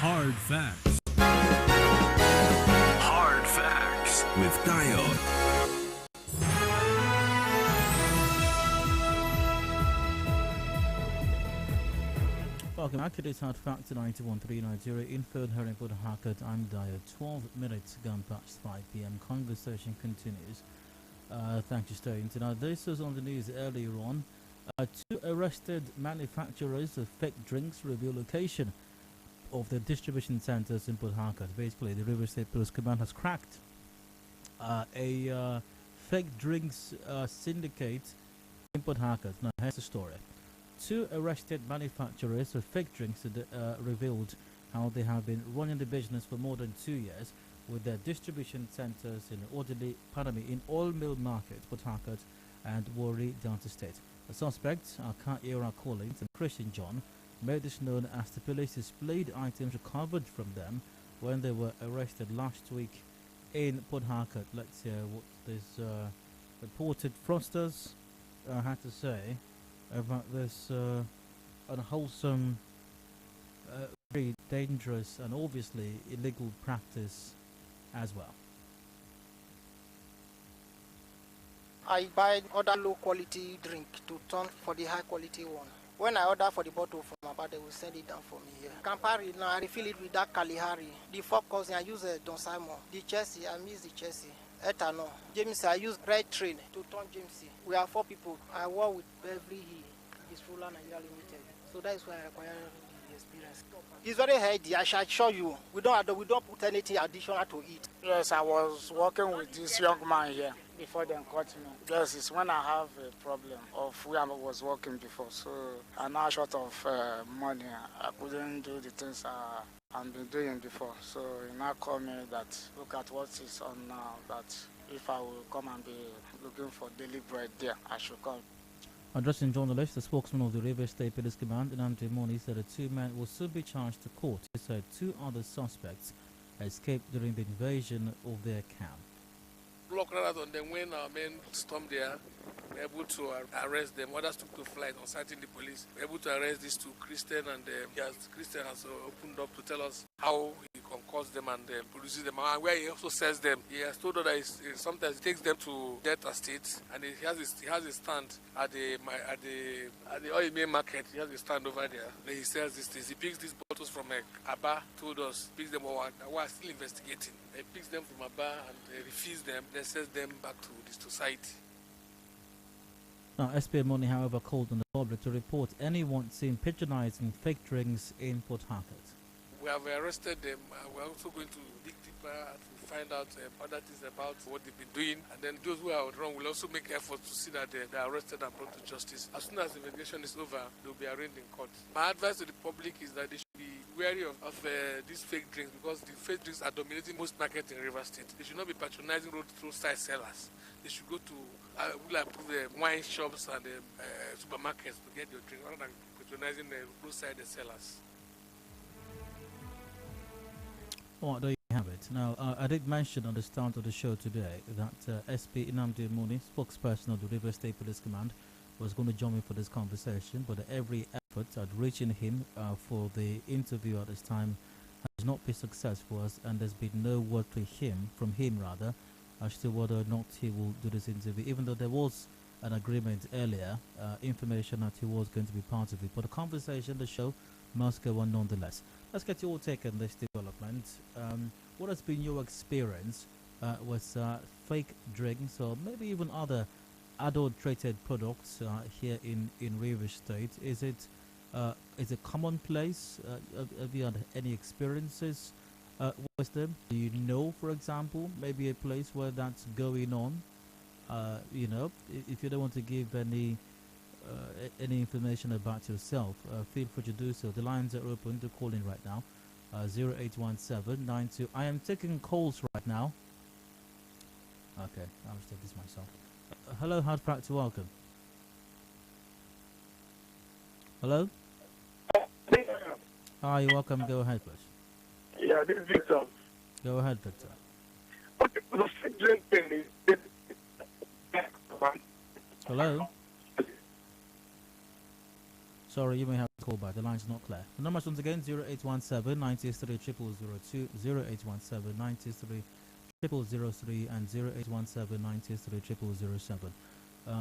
Hard Facts. Hard Facts with Dio. Welcome back to this Hard Facts 91.3 Nigeria. Info and hearing for the Harcourt. I'm Dio. 12 minutes gone past 5 p.m. Conversation continues. Thanks for staying. Now, this was on the news earlier on. Two arrested manufacturers of fake drinks reveal location of the distribution centers in Port Harcourt. Basically, the River State Police Command has cracked a fake drinks syndicate in Port Harcourt. Now, here's the story. Two arrested manufacturers of fake drinks revealed how they have been running the business for more than 2 years with their distribution centers in Oil Mill Market, Port Harcourt, and Warri, Delta State. The suspects are Kaira Collins and Christian John made this known as the police displayed items recovered from them when they were arrested last week in Port Harcourt. Let's hear what this reported fraudsters had to say about this unwholesome, very dangerous and obviously illegal practice as well. I buy other low quality drink to turn for the high quality one. When I order for the bottle from Abba, they will send it down for me here. Campari, now I refill it with that Kalihari. The focus, I use Don Simon. The Chelsea, I miss the Chelsea. Ethanol. James, I use Red Train to turn James. We are 4 people. I work with Beverly Hill. It's full and Nigeria Limited. So that is why I acquire the experience. It's very healthy, I shall show you. We don't put anything additional to it. Yes, I was working with this young man here before they caught me. Yes, it's when I have a problem of where I was working before. So I'm now short of money. I couldn't do the things I've been doing before. So he now called me that look at what is on now, that if I will come and be looking for daily bread there, I should come. Addressing journalists, the spokesman of the River State Police Command, Nnamdi Moni, said the 2 men will soon be charged to court. He said 2 other suspects escaped during the invasion of their camp. Block rather than when our men stormed there, we were able to arrest them. Others took to flight on sighting the police. We were able to arrest these 2, Christian, and Christian has opened up to tell us how he concords them and produces them, and where he also sells them. He has told us that sometimes he takes them to Delta State, and he has a stand at the oil mill market. He has a stand over there. Then he sells these things. He picks these bottles from Abba, told us, picks them while we're still investigating. He picks them from Abba and refills them, then sells them back to the society. Now, SPA Money, however, called on the public to report anyone seen patronizing fake drinks in Port Harcourt. We have arrested them. We're also going to dig deeper to find out other things about what they've been doing. And then those who are wrong will also make efforts to see that they are arrested and brought to justice. As soon as the investigation is over, they'll be arraigned in court. My advice to the public is that they should be wary of these fake drinks, because the fake drinks are dominating most markets in River State. They should not be patronizing roadside sellers. They should go to the wine shops and supermarkets to get your drink, rather than patronizing the roadside sellers. Oh, there you have it. Now, I did mention on the start of the show today that SP Nnamdi Moni, spokesperson of the River State Police Command, was going to join me for this conversation, but every effort at reaching him for the interview at this time has not been successful, and there's been no word from him as to whether or not he will do this interview, even though there was an agreement earlier, information that he was going to be part of it. But the conversation, the show, must go on nonetheless. Let's get your take on this development. What has been your experience with fake drinks, or maybe even other adulterated products here in River State? Is it commonplace? Have you had any experiences with them? Do you know, for example, maybe a place where that's going on? If you don't want to give any information about yourself, feel free to do so. The lines are open to call in right now. 081792. I am taking calls right now. Okay, I'll just take this myself. Hello, Hard Factor, welcome. Hello? Hi, you're welcome. Go ahead, please. Yeah, this is Victor. Go ahead, Victor. Okay, the fake drinking is... Hello? Sorry, you may have call back. The line's not clear. The numbers once again 0817 93 0002, 0817 93 0003, and 0817 93 0007.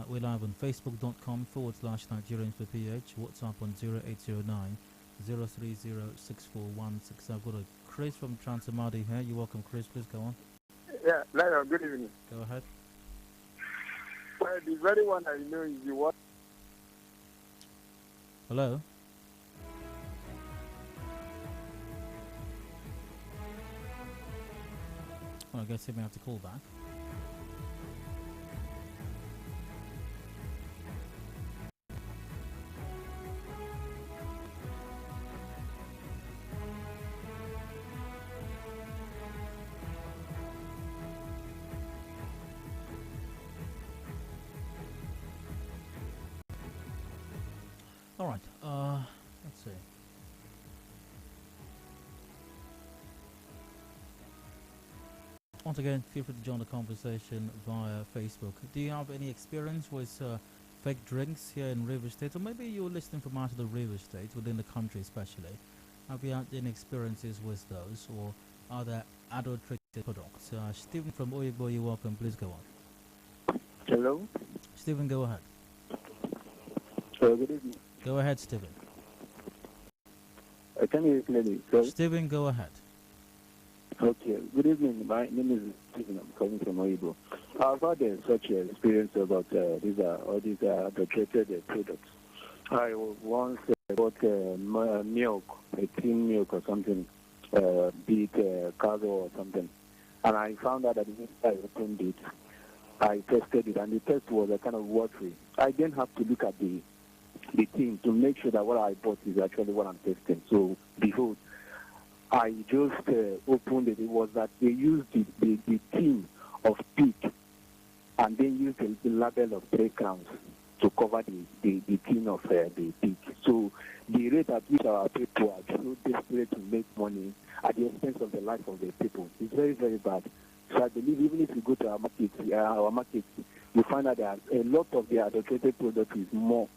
We're live on facebook.com/Nigerians for PH. WhatsApp on 0809 0306416. I've got a Chris from Transamadi here. You're welcome, Chris. Please go on. Yeah, Lionel, good evening. Go ahead. Well, the very one I know is the one. Hello? Well, I guess he may have to call back. All right. Let's see. Once again, feel free to join the conversation via Facebook. Do you have any experience with fake drinks here in River State, or maybe you're listening from out of the River State, within the country especially? Have you had any experiences with those, or are there adulterated products? Stephen from Oyigbo, you're welcome. Please go on. Hello? Stephen, go ahead. Good evening. Go ahead, Stephen. Can you hear me clearly? Stephen, go ahead. Okay. Good evening. My name is Stephen. I'm coming from Oibo. I've had such an experience about these adulterated products. I once bought milk, a tin milk or something, be it cargo or something, and I found out that the minute I opened it, I tested it, and the test was a kind of watery. I then have to look at the tin to make sure that what I bought is actually what I'm testing. So, behold, I just opened it. It was that they used the tin of pig and then used the label of 3 crowns to cover the tin of the pig. So the rate at which our people are so desperate to make money at the expense of the life of the people is very, very bad. So I believe even if you go to our markets, you find out that a lot of the adulterated product is more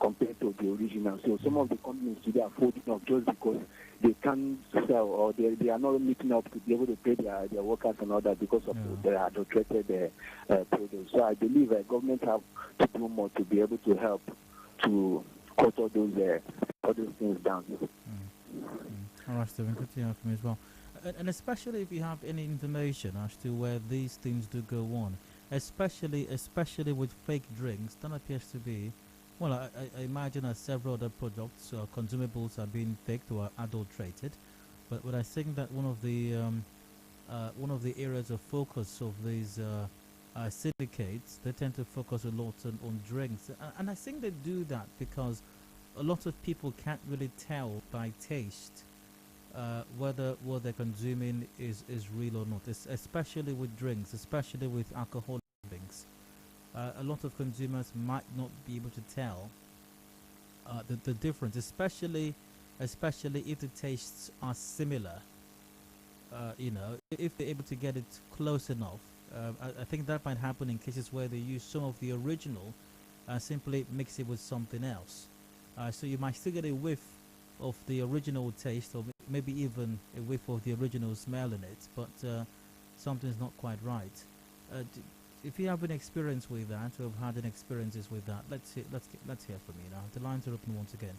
compared to the original. So some of the companies today are folding up just because they can't sell, or they are not meeting up to be able to pay their workers and all that because of the adulterated products. So I believe government have to do more to be able to help to cut all those things down. All right, Stephen, good to hear from you as well. And especially if you have any information as to where these things do go on, especially with fake drinks, that appears to be. Well, I imagine that several other products or consumables are being faked or adulterated, but I think that one of the areas of focus of these syndicates, they tend to focus a lot on drinks, and I think they do that because a lot of people can't really tell by taste whether what they're consuming is real or not. Especially with drinks, especially with alcoholic drinks. A lot of consumers might not be able to tell the difference, especially if the tastes are similar. If they're able to get it close enough. I think that might happen in cases where they use some of the original and simply mix it with something else. So you might still get a whiff of the original taste, or maybe even a whiff of the original smell in it, but something's not quite right. If you have an experience with that, or have had any experiences with that, let's hear from you now. The lines are open once again.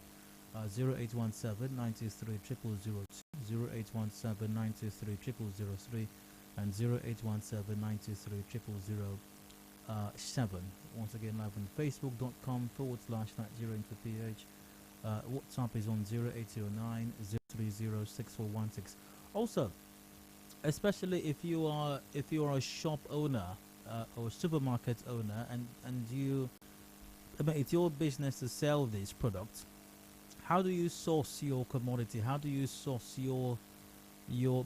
0817 93 0002, 0817 93 0003, and 0817 93 0007. Once again, live on facebook.com/Nigerian for PH. WhatsApp is on 0809 030 6416. Also, especially if you are a shop owner or a supermarket owner, and it's your business to sell these products, how do you source your commodity? How do you source your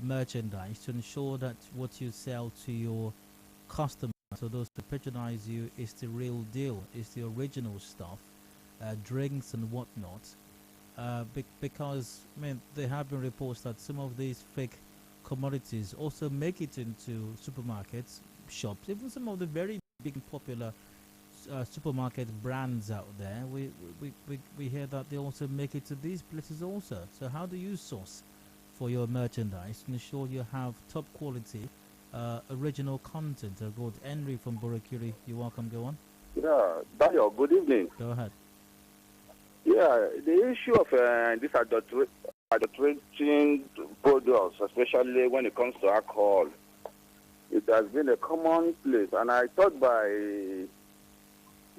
merchandise to ensure that what you sell to your customers, so those who patronize you, is the real deal, is the original stuff, drinks and whatnot? Because there have been reports that some of these fake commodities also make it into supermarkets, shops, even some of the very big and popular supermarket brands out there, we hear that they also make it to these places also. So how do you source for your merchandise to ensure you have top quality, original content? Good. Henry from Borokiri, you're welcome. Go on. Yeah, Dayo, good evening. Go ahead. Yeah, the issue of this adulterating products, especially when it comes to alcohol, it has been a common place. And I thought by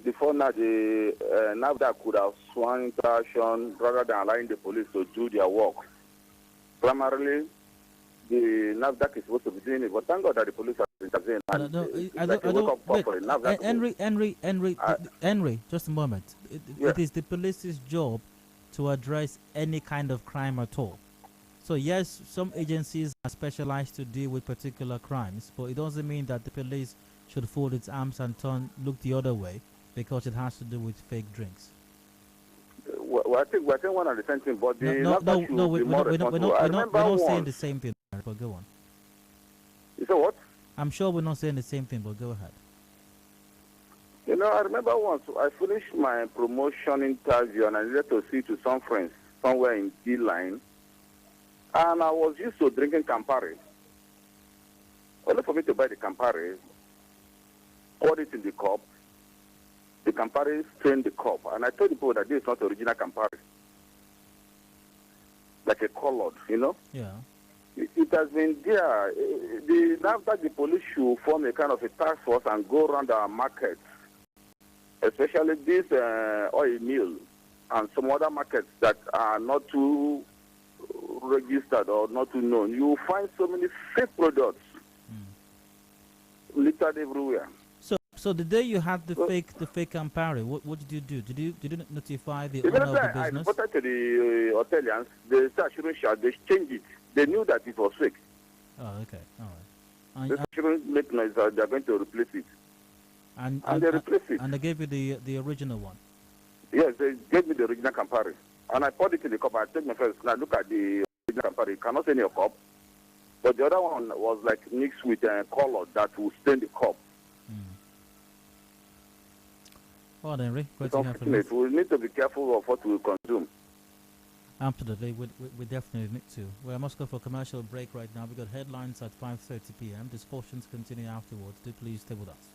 before now, the NAFDAC could have swung into action rather than allowing the police to do their work. Primarily, the NAFDAC is supposed to be doing it, but thank God that the police have intervened. Henry, just a moment. It is the police's job to address any kind of crime at all. So yes, some agencies are specialized to deal with particular crimes, but it doesn't mean that the police should fold its arms and look the other way because it has to do with fake drinks. Well, I think we're saying one and the same thing, but we're not saying the same thing. But go on. You say what? I'm sure we're not saying the same thing, but go ahead. You know, I remember once I finished my promotion interview and I needed to see to some friends somewhere in D-line, and I was used to drinking Campari. Only for me to buy the Campari, pour it in the cup, the Campari strained the cup, and I told the people that this is not original Campari. Like a colored, you know? Yeah. It has been there. Now that the police should form a kind of a task force and go around our markets, especially this oil mill and some other markets that are not too registered or not too known. You find so many fake products littered everywhere. So the day you had the fake Campari, what did you do? Did you notify the owner of the business? I reported to the hotelians. They shouldn't shout. They changed it. They knew that it was fake. Oh, okay, all right. They shouldn't make noise. They're going to replace it. And they replaced it. And they gave you the original one. Yes, they gave me the original Campari, and I poured it in the cup. I took my first. Now look at the original Campari. You cannot see in your cup, but the other one was like mixed with color that will stain the cup. Well, Henry, great to hear from you. We need to be careful of what we consume. Absolutely, we definitely need to. Well, I must go for a commercial break right now. We've got headlines at 5:30 p.m. Discussions continue afterwards. Do please stay with us.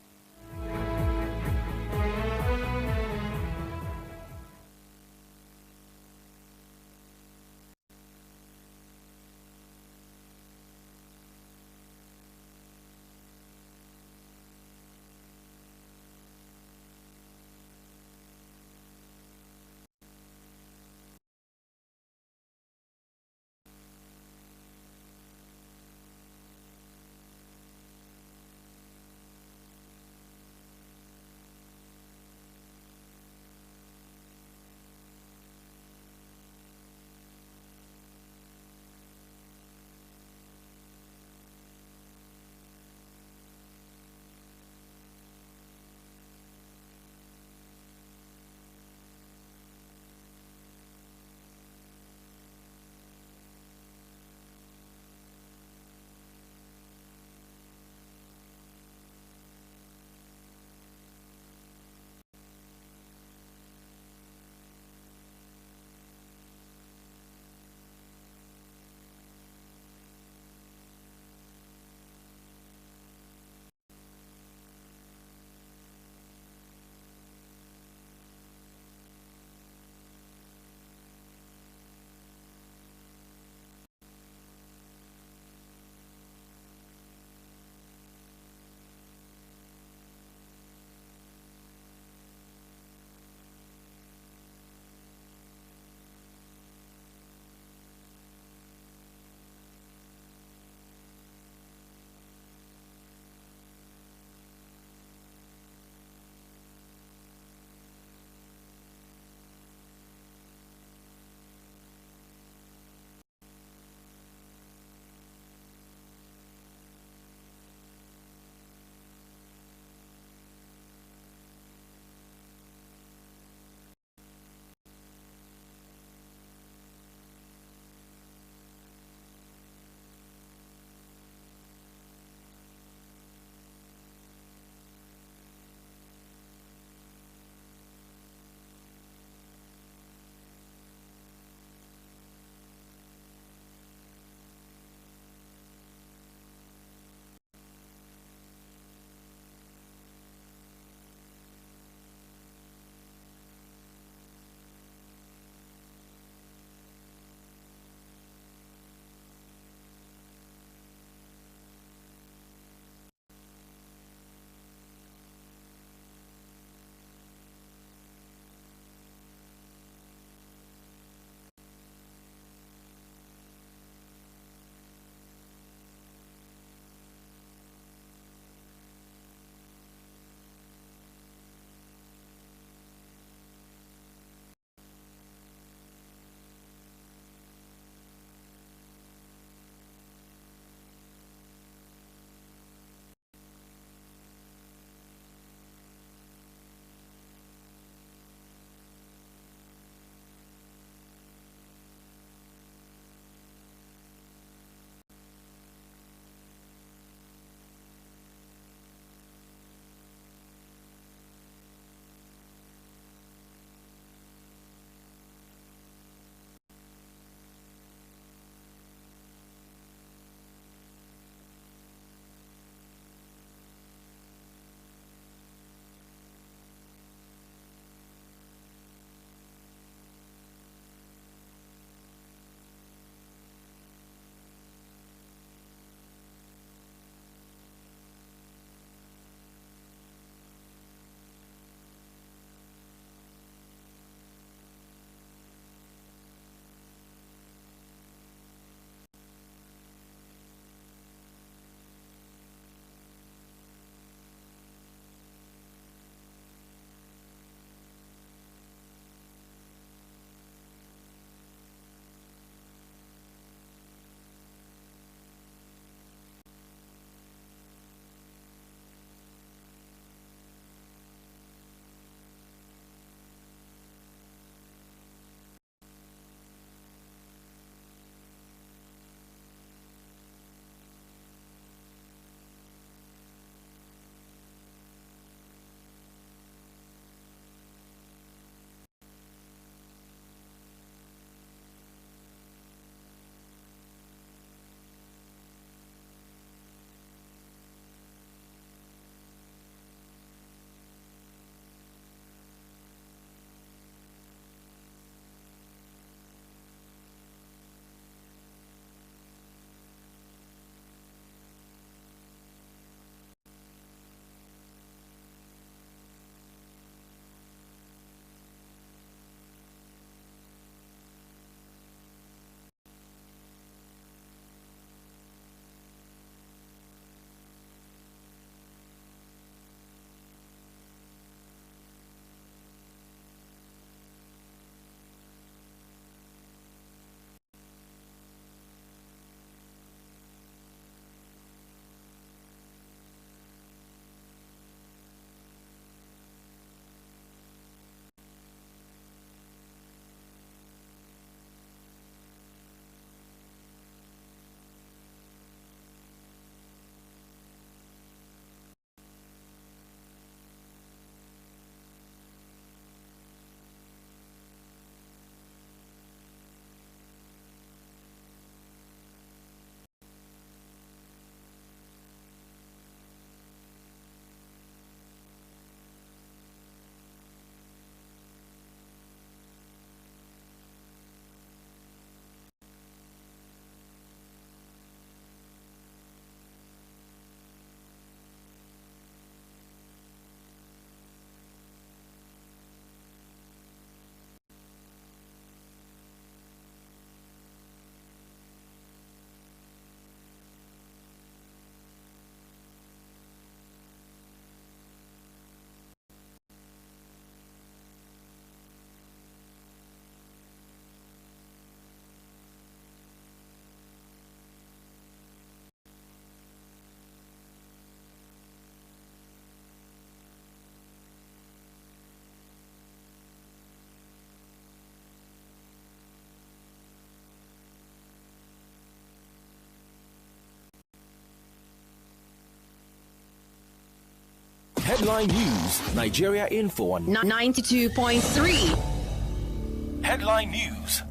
Headline News, Nigeria Info on 92.3. Headline News.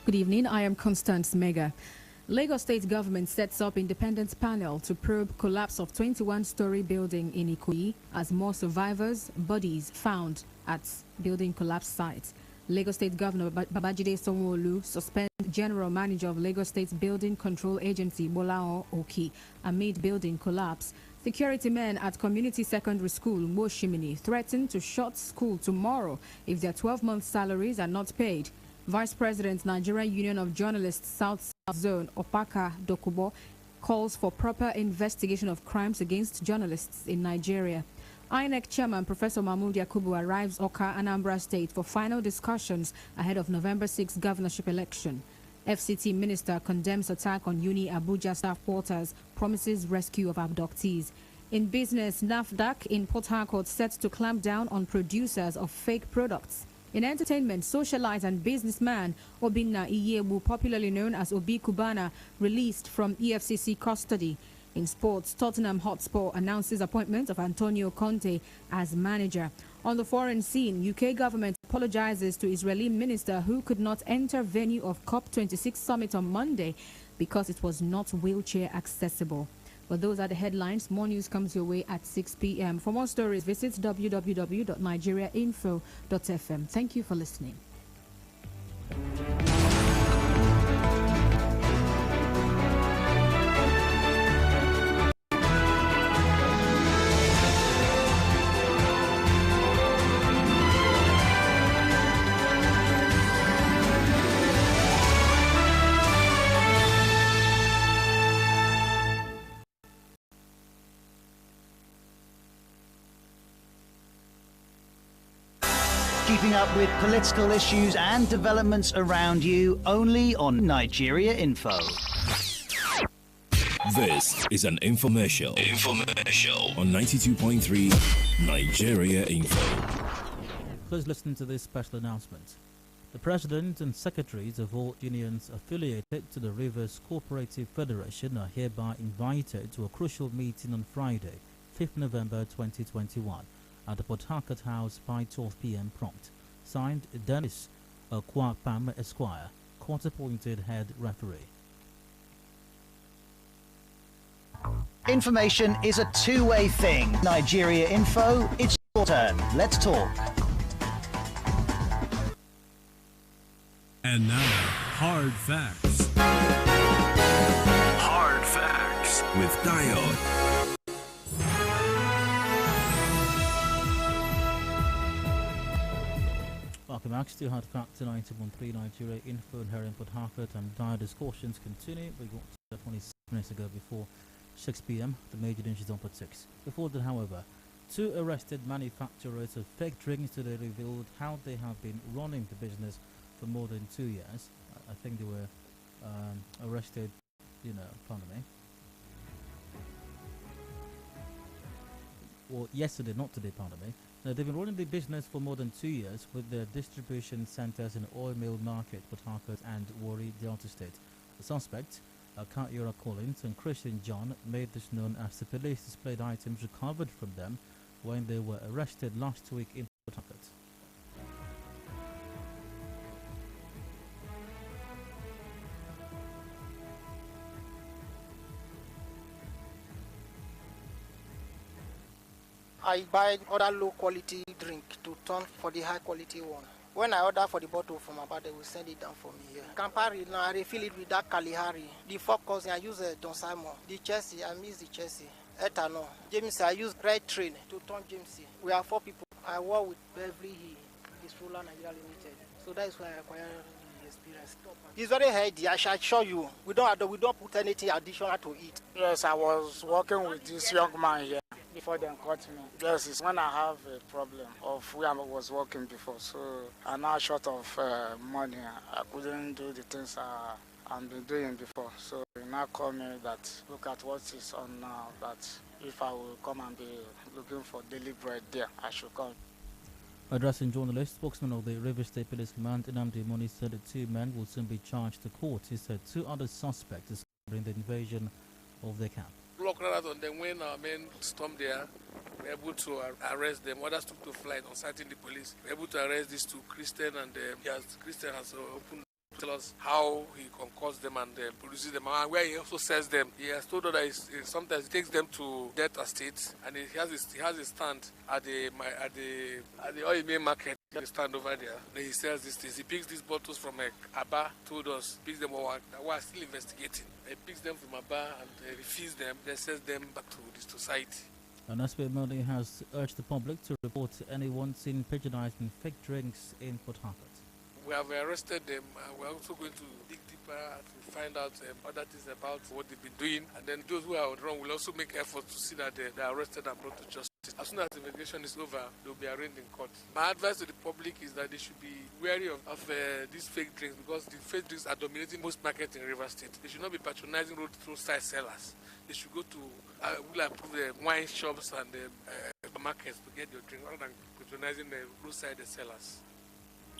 Good evening, I am Constance Mega. Lagos State government sets up independent panel to probe collapse of 21-story building in Ikoyi as more survivors' bodies found at building collapse site. Lagos State Governor Babajide Sanwo-Olu suspend General Manager of Lagos State Building Control Agency Bolao Oki amid building collapse. Security men at Community Secondary School Moshimini threaten to shut school tomorrow if their 12-month salaries are not paid. Vice President, Nigerian Union of Journalists South Zone, Opaka Dokubo, calls for proper investigation of crimes against journalists in Nigeria. INEC Chairman Professor Mahmoud Yakubu arrives Oka, Anambra State for final discussions ahead of November 6 governorship election. FCT Minister condemns attack on Uni Abuja staff quarters, promises rescue of abductees. In business, NAFDAC in Port Harcourt set to clamp down on producers of fake products. In entertainment, socialite and businessman Obinna Iyebu, popularly known as Obi Kubana, released from EFCC custody. In sports, Tottenham Hotspur announces appointment of Antonio Conte as manager. On the foreign scene, UK government apologizes to Israeli minister who could not enter venue of COP26 summit on Monday because it was not wheelchair accessible. But those are the headlines. More news comes your way at 6 p.m. For more stories, visit www.nigeriainfo.fm. Thank you for listening. Keeping up with political issues and developments around you only on Nigeria Info. This is an infomercial on 92.3 Nigeria Info. Please listen to this special announcement. The President and Secretaries of all unions affiliated to the Rivers Cooperative Federation are hereby invited to a crucial meeting on Friday, 5th November 2021. At the Port Harcourt House by 12 p.m. prompt. Signed, Dennis Kwakpam Esquire, court-appointed head referee. Information is a two-way thing. Nigeria Info, it's your turn. Let's talk. And now, Hard Facts. Hard Facts with Adedayo. Welcome back to Hard Facts 90.3 Nigeria Info and here in Port Harcourt, and dire discussions continue. We got 26 minutes ago before 6 p.m. The major news is on Port 6. Before that, however, two arrested manufacturers of fake drinks today revealed how they have been running the business for more than 2 years. I think they were arrested, pardon me. Well, yesterday, not today, pardon me. They've been running the business for more than 2 years with their distribution centers in Oil Mill Market, Port Harcourt and Warri, Delta State. The suspects, Kaira Collins and Christian John, made this known as the police displayed items recovered from them when they were arrested last week in Port Harcourt. I buy other low quality drink to turn for the high quality one. When I order for the bottle from about, they will send it down for me here. Campari, now I refill it with that Kalihari. The focus, I use Don Simon. The Chelsea, I miss the Chelsea. Ethanol. James, I use Red Train to turn James. We are 4 people. I work with Beverly Hill, it's Roller Nigeria Limited. So that is why I acquired the experience. It's very healthy, I shall show you. We don't put anything additional to it. Yes, I was working with this young man here before they caught me. Yes, it's when I have a problem of where I was working before. So I'm now short of money. I couldn't do the things I've been doing before. So they now call me that look at what is on now, that if I will come and be looking for daily bread there, I should come. Addressing journalists, spokesman of the River State Police Command, Nnamdi Moni, said that 2 men will soon be charged to court. He said 2 other suspects in the invasion of their camp. Block crowd on them. When our men stormed there, we were able to arrest them. Others took to flight on citing the police. We were able to arrest these two Christian, and Christian has opened to tell us how he concussed them and produces them, and where he also sells them. He has told us that sometimes he takes them to debt estates, and he has a stand at the oil main market. The stand over there. Then he sells these things. He picks these bottles from Abba, told us, picks them over. We're still investigating. He picks them from Abba and refills them, then sells them back to the society. And Aspe Modi has urged the public to report anyone seen patronizing fake drinks in Port Harcourt. We have arrested them. We're also going to dig deeper to find out other things about what they've been doing. And then those who are wrong will also make efforts to see that they're arrested and brought to justice. As soon as the investigation is over, they'll be arraigned in court. My advice to the public is that they should be wary of these fake drinks, because the fake drinks are dominating most markets in River State. They should not be patronizing roadside sellers. They should go to wine shops and markets to get your drink, rather than patronizing the roadside sellers.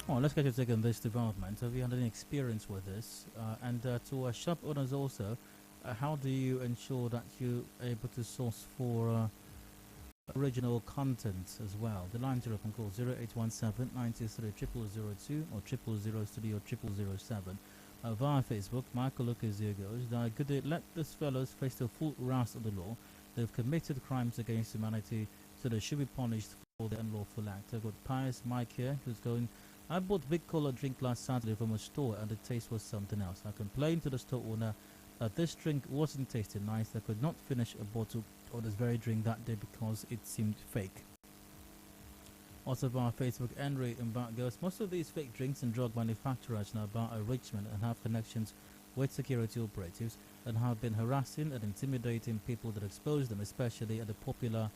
Oh, let's get your take on this development. Have you had any experience with this? And to shop owners also, how do you ensure that you're able to source for original content as well? The lines are open, call 0817 93 0002 or 000 or 0007. Via Facebook, Michael Lucas here goes, could they let these fellows face the full wrath of the law? They've committed crimes against humanity, so they should be punished for the unlawful act. I've got Pius Mike here, who's going, I bought big cola drink last Saturday from a store and the taste was something else. I complained to the store owner that this drink wasn't tasting nice. I could not finish a bottle of this very drink that day because it seemed fake. Also via Facebook, Henry Mbak goes, most of these fake drinks and drug manufacturers now bar Richmond and have connections with security operatives and have been harassing and intimidating people that expose them, especially at the popular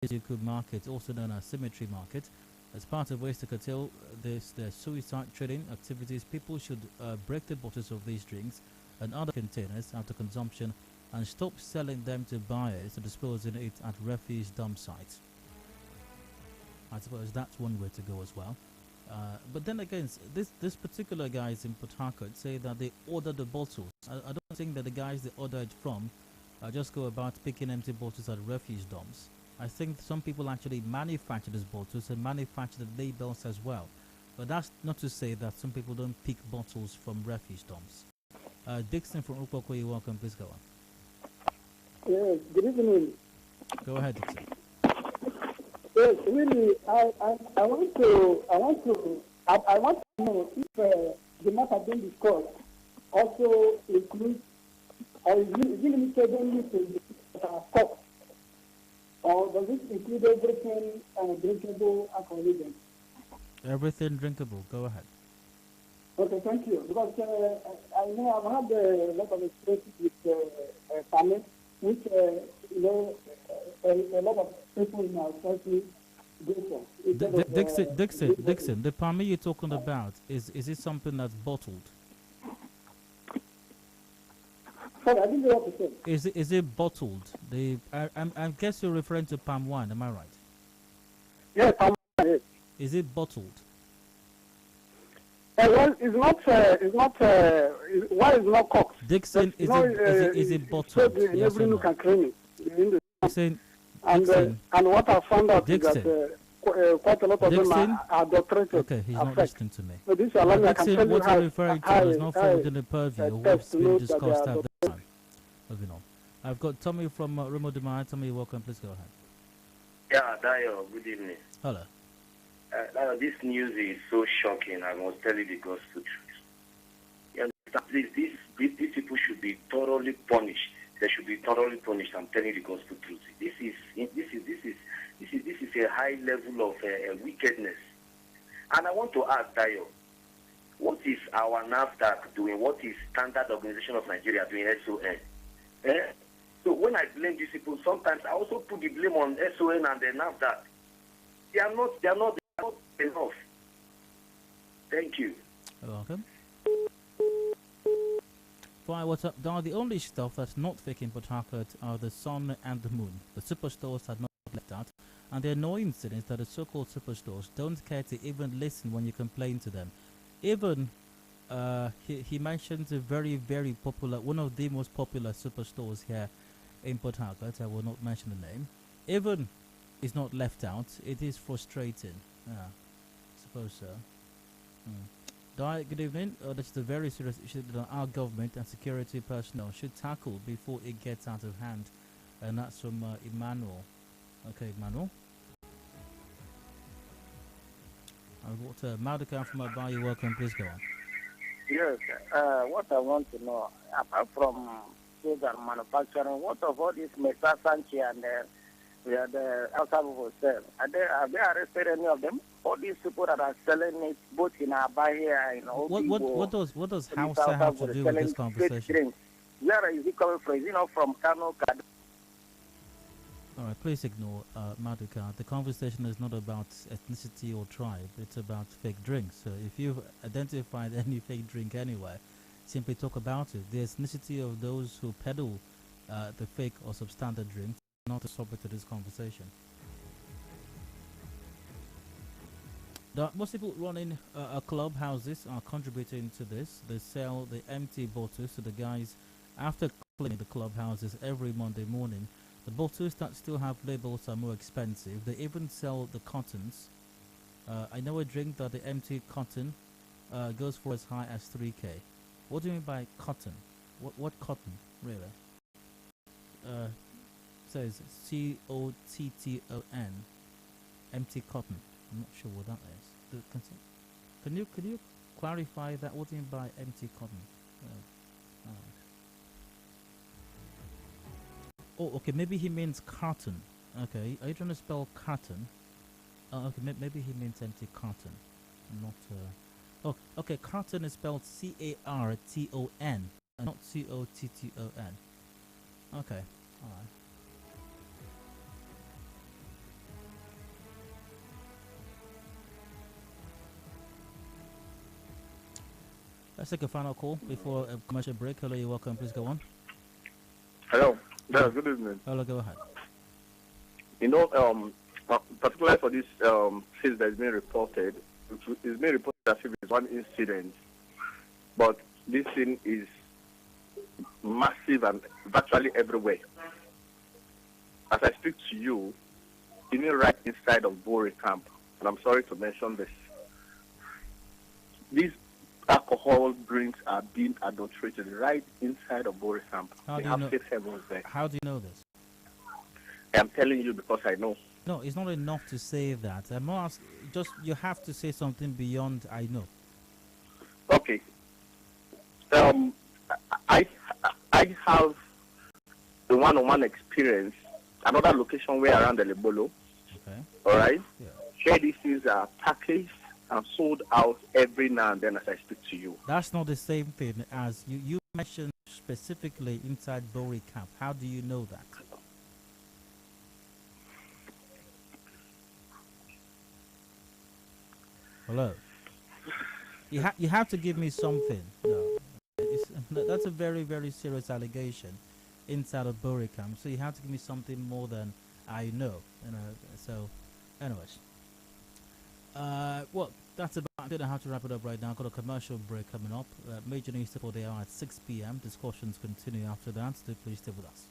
Izuku market, also known as Cemetery Market. As part of ways to curtail their suicide trading activities, people should break the bottles of these drinks and other containers after consumption and stop selling them to buyers to disposing it at refuse dump sites. I suppose that's one way to go as well. But then again, this particular guys in Port Harcourt say that they ordered the bottles. I don't think that the guys they ordered from just go about picking empty bottles at refuse dumps. I think some people actually manufacture these bottles and manufacture the labels as well. But that's not to say that some people don't pick bottles from refuse dumps. Dixon from Upoko, you're welcome. Please go on. Yes, good evening. Go ahead, Dixon. Yes, really, I want to know if the matter being discussed also includes, or is it limited only to the stock, or does it include everything drinkable alcoholism? Everything drinkable. Go ahead. Okay, thank you. Because I know I've had a lot of experiences with farming, which a lot of people in our country go for. Dixon, the palmy you're talking about, is it something that's bottled? Sorry, I didn't know what to say. Is it bottled? I guess you're referring to palm wine, am I right? Yes, palm wine. Is it bottled? Well, it's not. Why is not cooked? Dixon, is it bottled? Yes or no? Can claim it. Dixon, and what I found out is that quite a lot of them are adulterated. Okay, he's not listening to me. So this Dixon, what you're referring to is not fall within the purview of what's been discussed at the time. Moving on. I've got Tommy from Remo Demai. Tommy, welcome. Please go ahead. Yeah, Dayo, good evening. Hello. This news is so shocking. I must tell you the gospel truth. You understand? These people should be thoroughly punished. They should be thoroughly punished. I'm telling you the gospel truth. This is a high level of wickedness. And I want to ask Dayo, what is our NAFDAC doing? What is Standard Organization of Nigeria doing? SON. So when I blame these people, sometimes I also put the blame on SON and the NAFDAC. They are not enough. Thank you. You're welcome. Why, what's up? Now, the only stuff that's not fake in Port Harcourt are the sun and the moon. The superstores had not left out. And the annoying thing is that the so-called superstores don't care to even listen when you complain to them. Even, he mentioned a very, very popular, one of the most popular superstores here in Port Harcourt, I will not mention the name, even is not left out, it is frustrating. Yeah, I suppose so. Di, good evening. This is a very serious issue that our government and security personnel should tackle before it gets out of hand. And that's from Emmanuel. Okay, Emmanuel. I've got Maduka from Adedayo. Welcome, please go on. Yes, what I want to know, apart from food and manufacturing, what of all these Mesa Sanchi and the outside people sell? Have they arrested any of them? All these people that are selling it both in Aba here and what does Hausa have to do with this conversation? Where is it coming from? Is it not from Kano? All right, please ignore Maduka. The conversation is not about ethnicity or tribe. It's about fake drinks. So if you've identified any fake drink anywhere, simply talk about it. The ethnicity of those who peddle the fake or substandard drink is not a subject to this conversation. Most people running clubhouses are contributing to this. They sell the empty bottles to the guys after cleaning the clubhouses every Monday morning. The bottles that still have labels are more expensive. They even sell the cottons. I know a drink that the empty cotton goes for as high as 3K. What do you mean by cotton? What cotton, really? Says COTTON. Empty cotton. I'm not sure what that is. Can you clarify that? What do you mean by empty cotton? Oh, okay. Maybe he means carton. Okay. Are you trying to spell carton? Okay. Maybe he means empty carton. Not. Oh, okay. Carton is spelled CARTON, not COTTON. Okay. All right. Let's take a final call before a commercial break. Hello, you're welcome. Please go on. Hello. Yeah, good evening. Hello, go ahead. You know, particularly for this case that is being reported, it's being reported as if it's one incident, but this thing is massive and virtually everywhere. As I speak to you, even right inside of Bori camp, and I'm sorry to mention this, these alcohol drinks are being adulterated right inside of Bori camp. They have safe havens there. How do you know this? I'm telling you because I know. No, it's not enough to say that. I'm not asking, just you have to say something beyond I know. Okay. I have the one-on-one experience. Another location where around the Lebolo. Okay. All right. Yeah. Where these things are packaged and sold out every now and then as I speak to you. That's not the same thing as you mentioned specifically inside Bori camp. How do you know that? Hello. You have to give me something. No, that's a very, very serious allegation inside of Bori camp. So you have to give me something more than I know. You know. So, anyways. Well, that's about it. I don't know how to wrap it up right now. I've got a commercial break coming up. Major news for the hour at 6 p.m. Discussions continue after that. So please stay with us.